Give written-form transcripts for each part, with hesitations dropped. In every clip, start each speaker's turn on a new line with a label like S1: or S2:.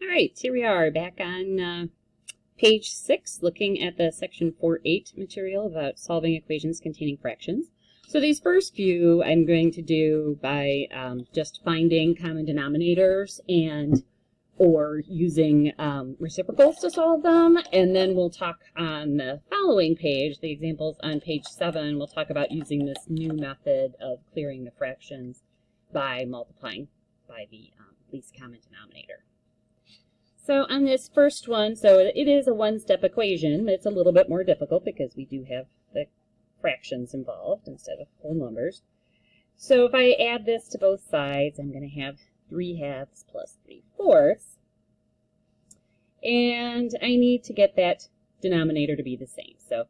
S1: right, here we are back on page 6, looking at the section 4.8 material about solving equations containing fractions. So these first few I'm going to do by just finding common denominators and or using reciprocals to solve them, and then we'll talk on the following page, the examples on page 7, we'll talk about using this new method of clearing the fractions by multiplying by the least common denominator. So on this first one, so it is a one-step equation. It's a little bit more difficult because we do have the fractions involved instead of whole numbers. So if I add this to both sides, I'm going to have 3/2 plus 3/4. And I need to get that denominator to be the same. So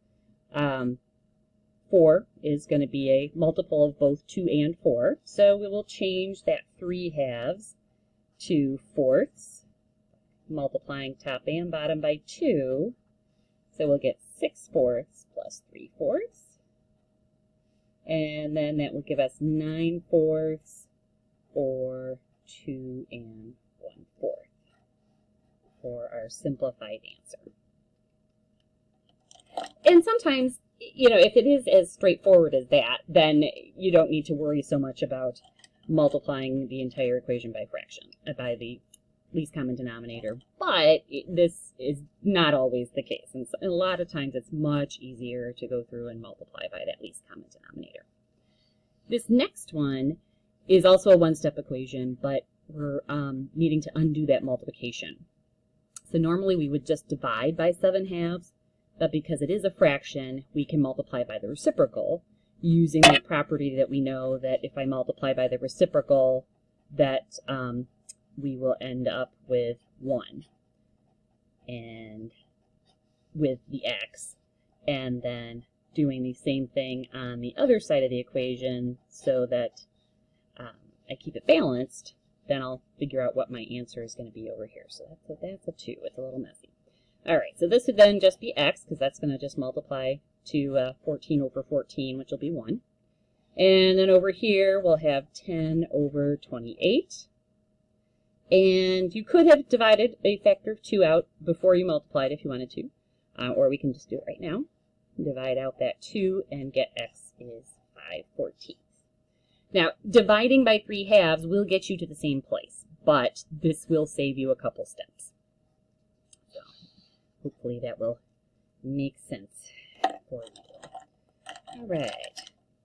S1: 4 is going to be a multiple of both 2 and 4. So we will change that 3/2 to 4ths, multiplying top and bottom by 2. So we'll get 6/4 plus 3/4. And then that will give us 9/4 or 2 and 1/4 for our simplified answer. And sometimes, you know, if it is as straightforward as that, then you don't need to worry so much about multiplying the entire equation by fraction, by the least common denominator. But this is not always the case. And a lot of times it's much easier to go through and multiply by that least common denominator. This next one is also a one-step equation, but we're needing to undo that multiplication. So normally we would just divide by 7/2, but because it is a fraction, we can multiply by the reciprocal using that property that we know that if I multiply by the reciprocal, that we will end up with 1 and with the x, and then doing the same thing on the other side of the equation so that I keep it balanced, then I'll figure out what my answer is going to be over here. So that's a 2. It's a little messy. All right, so this would then just be x, because that's going to just multiply to 14 over 14, which will be 1. And then over here, we'll have 10 over 28. And you could have divided a factor of 2 out before you multiplied if you wanted to, or we can just do it right now. Divide out that 2 and get x is 5/14. Now, dividing by 3/2 will get you to the same place, but this will save you a couple steps. So hopefully that will make sense for you. All right,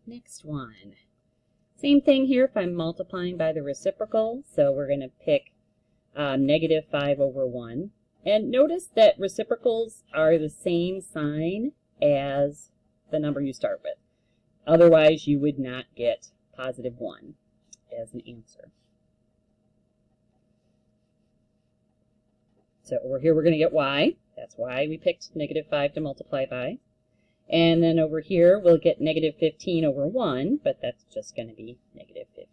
S1: next one. Same thing here if I'm multiplying by the reciprocal. So we're going to pick -5 over 1. And notice that reciprocals are the same sign as the number you start with. Otherwise, you would not get +1 as an answer. So over here we're going to get y. That's why we picked -5 to multiply by. And then over here we'll get -15 over 1, but that's just going to be -15.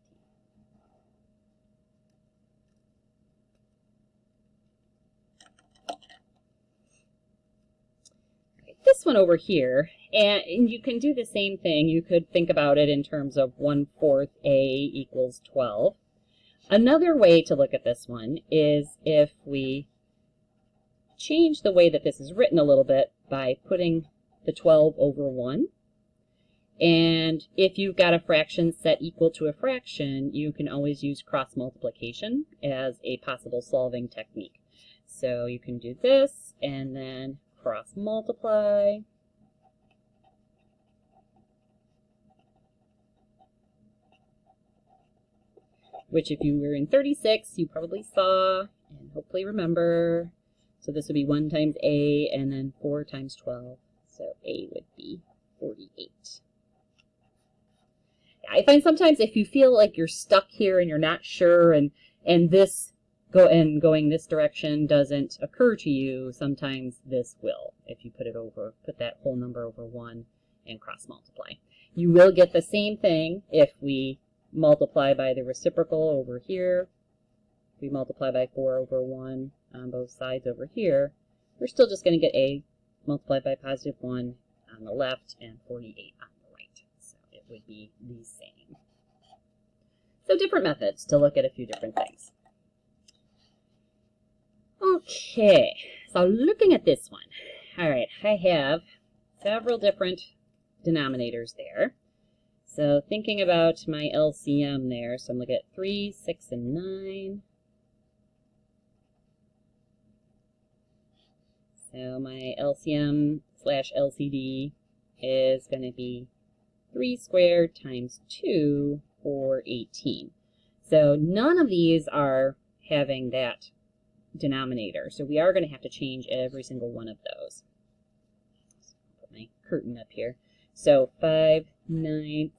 S1: This one over here, and you can do the same thing. You could think about it in terms of 1/4 a equals 12. Another way to look at this one is if we change the way that this is written a little bit by putting the 12 over 1. And if you've got a fraction set equal to a fraction, you can always use cross multiplication as a possible solving technique. So you can do this and then cross multiply. Which if you were in 36, you probably saw and hopefully remember. So this would be 1 times a and then 4 times 12. So a would be 48. I find sometimes if you feel like you're stuck here and you're not sure and this going this direction doesn't occur to you, sometimes this will, if you put that whole number over 1 and cross multiply. You will get the same thing if we multiply by the reciprocal over here. If we multiply by 4 over 1 on both sides over here, we're still just going to get a multiplied by +1 on the left and 48 on the right. So it would be the same. So different methods to look at a few different things. Okay, so looking at this one. All right, I have several different denominators there. So thinking about my LCM there, so I'm looking at 3, 6, and 9. So my LCM slash LCD is going to be 3 squared times 2, or 18. So none of these are having that denominator. So we are going to have to change every single one of those. So I'll put my curtain up here. So 5/9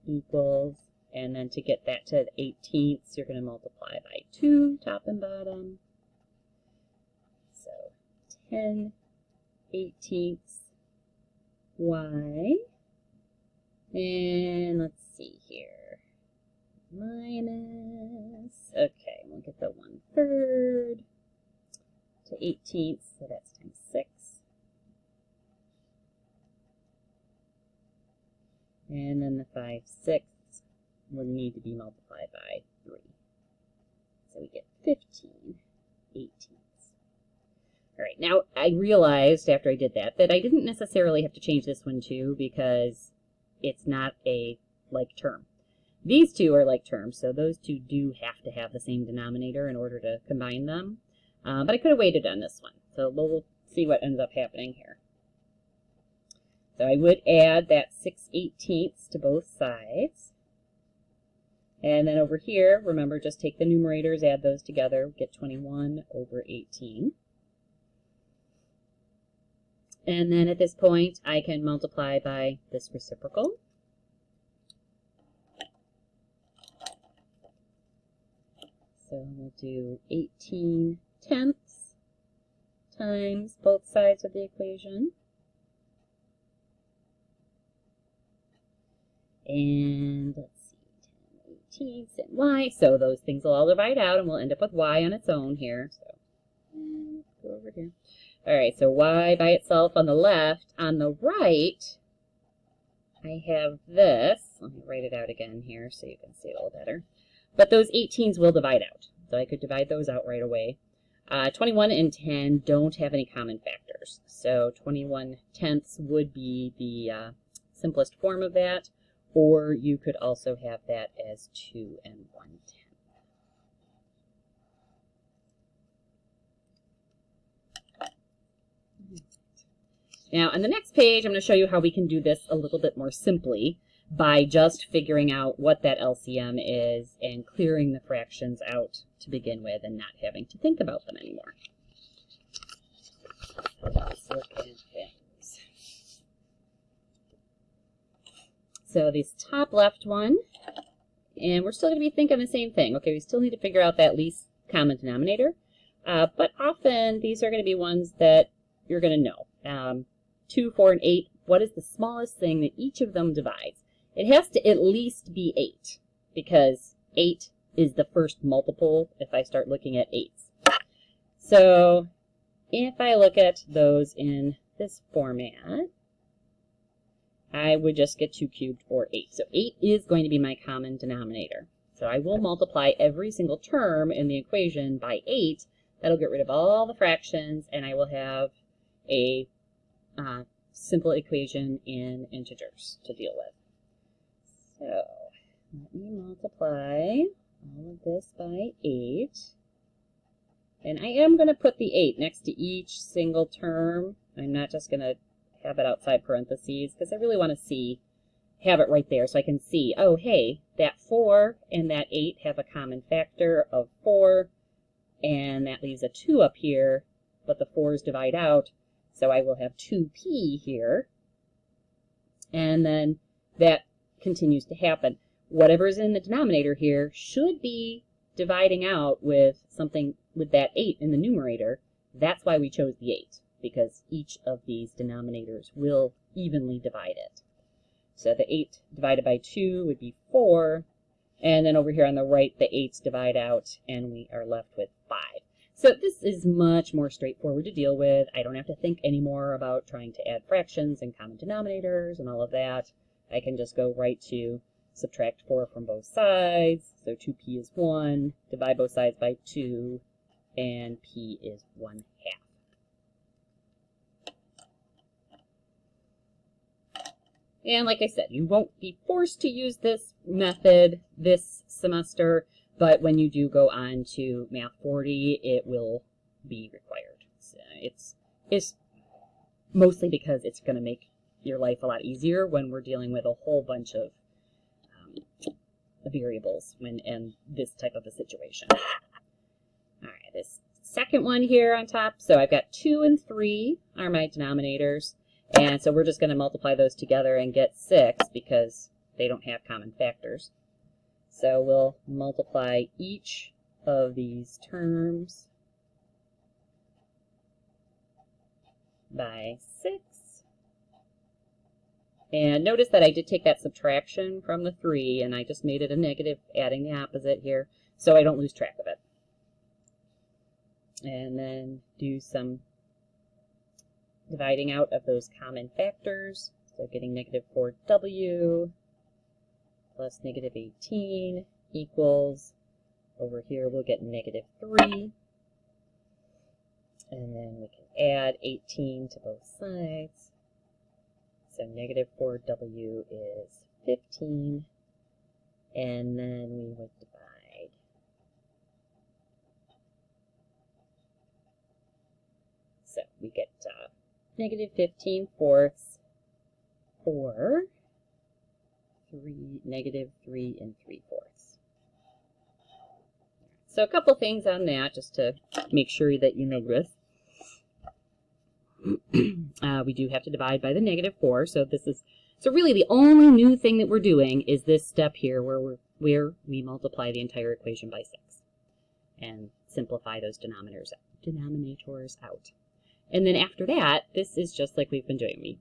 S1: equals, and then to get that to 18ths, you're going to multiply by 2, top and bottom. So 10/18 y. And let's see here. Minus, okay, we'll get the 1/3 to 18ths, so that's times 6. And then the 5/6 will need to be multiplied by 3. So we get 15/18. All right, now I realized after I did that I didn't necessarily have to change this one too because it's not a like term. These two are like terms, so those two do have to have the same denominator in order to combine them. But I could have waited on this one, so we'll see what ends up happening here. So I would add that 6/18 to both sides. And then over here, remember, just take the numerators, add those together, get 21/18. And then at this point, I can multiply by this reciprocal. So we'll do 18/10 times both sides of the equation. And let's see, 10/18 and y. So those things will all divide out, and we'll end up with y on its own here. So go over here. All right, so y by itself on the left. On the right, I have this. Let me write it out again here so you can see it a little better. But those 18s will divide out, so I could divide those out right away. 21 and 10 don't have any common factors, so 21/10 would be the simplest form of that, or you could also have that as 2 and 1/10. Now, on the next page, I'm going to show you how we can do this a little bit more simply by just figuring out what that LCM is and clearing the fractions out to begin with and not having to think about them anymore. Let's look at things. So this top left one, and we're still going to be thinking the same thing. Okay, we still need to figure out that least common denominator, but often these are going to be ones that you're going to know. 2, 4, and 8, what is the smallest thing that each of them divides? It has to at least be 8, because 8 is the first multiple if I start looking at 8s. So if I look at those in this format, I would just get 2 cubed or 8. So 8 is going to be my common denominator. So I will multiply every single term in the equation by 8. That'll get rid of all the fractions, and I will have a simple equation in integers to deal with. So let me multiply all of this by 8. And I am going to put the 8 next to each single term. I'm not just going to have it outside parentheses because I really want to have it right there so I can see, oh, hey, that 4 and that 8 have a common factor of 4, and that leaves a 2 up here, but the 4's divide out. So I will have 2p here, and then that continues to happen. Whatever's in the denominator here should be dividing out with something with that 8 in the numerator. That's why we chose the 8, because each of these denominators will evenly divide it. So the 8 divided by 2 would be 4, and then over here on the right, the 8's divide out, and we are left with 5. So this is much more straightforward to deal with. I don't have to think anymore about trying to add fractions and common denominators and all of that. I can just go right to subtract 4 from both sides. So 2p is 1. Divide both sides by 2. and P is 1/2. And like I said, you won't be forced to use this method this semester, but when you do go on to Math 40, it will be required. So it's mostly because it's going to make your life a lot easier when we're dealing with a whole bunch of variables in this type of a situation. All right, this second one here on top, so I've got 2 and 3 are my denominators. And so we're just going to multiply those together and get 6 because they don't have common factors. So we'll multiply each of these terms by 6. And notice that I did take that subtraction from the 3 and I just made it a negative, adding the opposite here, so I don't lose track of it. And then do some dividing out of those common factors. So getting negative 4w plus negative 18 equals, over here we'll get negative 3. And then we can add 18 to both sides. So negative 4w is 15. And then we would divide. So we get negative 15/4 or negative 3 3/4. So a couple things on that just to make sure that you know this. We do have to divide by the negative 4, so really the only new thing that we're doing is this step here where we multiply the entire equation by 6 and simplify those denominators out. And then after that, this is just like we've been doing. We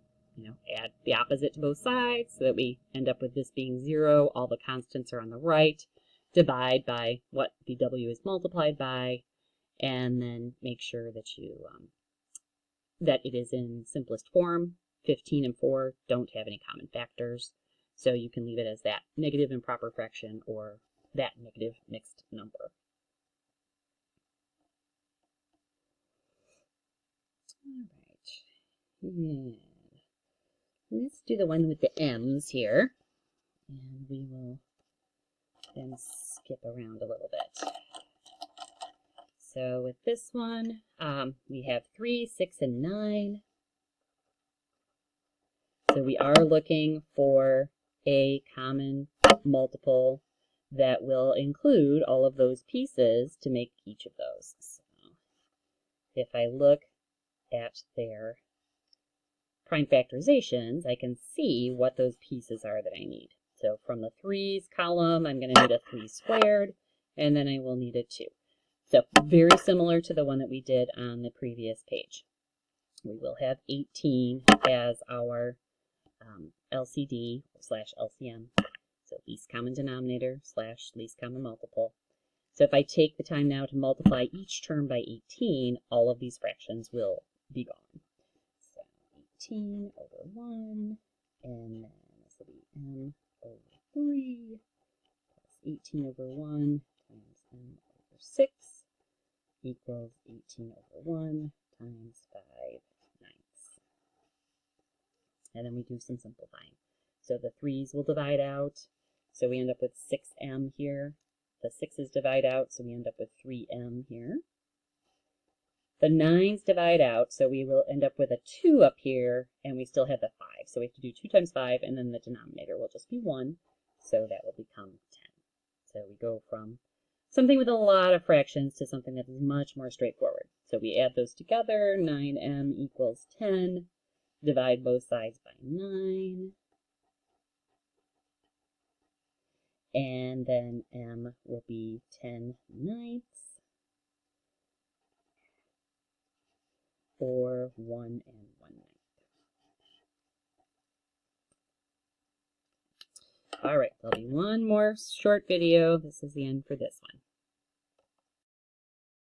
S1: add the opposite to both sides so that we end up with this being 0. All the constants are on the right. Divide by what the w is multiplied by, and then make sure that you that it is in simplest form. 15 and 4 don't have any common factors, so you can leave it as that negative improper fraction or that negative mixed number. All right. Yeah. Let's do the one with the m's here, and we will then skip around a little bit. So with this one, we have 3, 6, and 9. So we are looking for a common multiple that will include all of those pieces to make each of those. So if I look at their prime factorizations, I can see what those pieces are that I need. So from the 3's column, I'm going to need a 3 squared, and then I will need a 2. So very similar to the one that we did on the previous page. We will have 18 as our LCD / LCM, so least common denominator / least common multiple. So if I take the time now to multiply each term by 18, all of these fractions will be gone. So 18 over 1, and then this will be m over 3 plus 18 over 1 times m over 6 equals 18 over 1 times 5/9. And then we do some simplifying. So the 3's will divide out, so we end up with 6m here. The 6's divide out, so we end up with 3m here. The 9's divide out, so we will end up with a 2 up here, and we still have the 5. So we have to do 2 times 5, and then the denominator will just be 1, so that will become 10. So we go from something with a lot of fractions to something that is much more straightforward. So we add those together, 9m equals 10. Divide both sides by 9. And then m will be 10/9, or 1 1/9. All right, there'll be one more short video. This is the end for this one.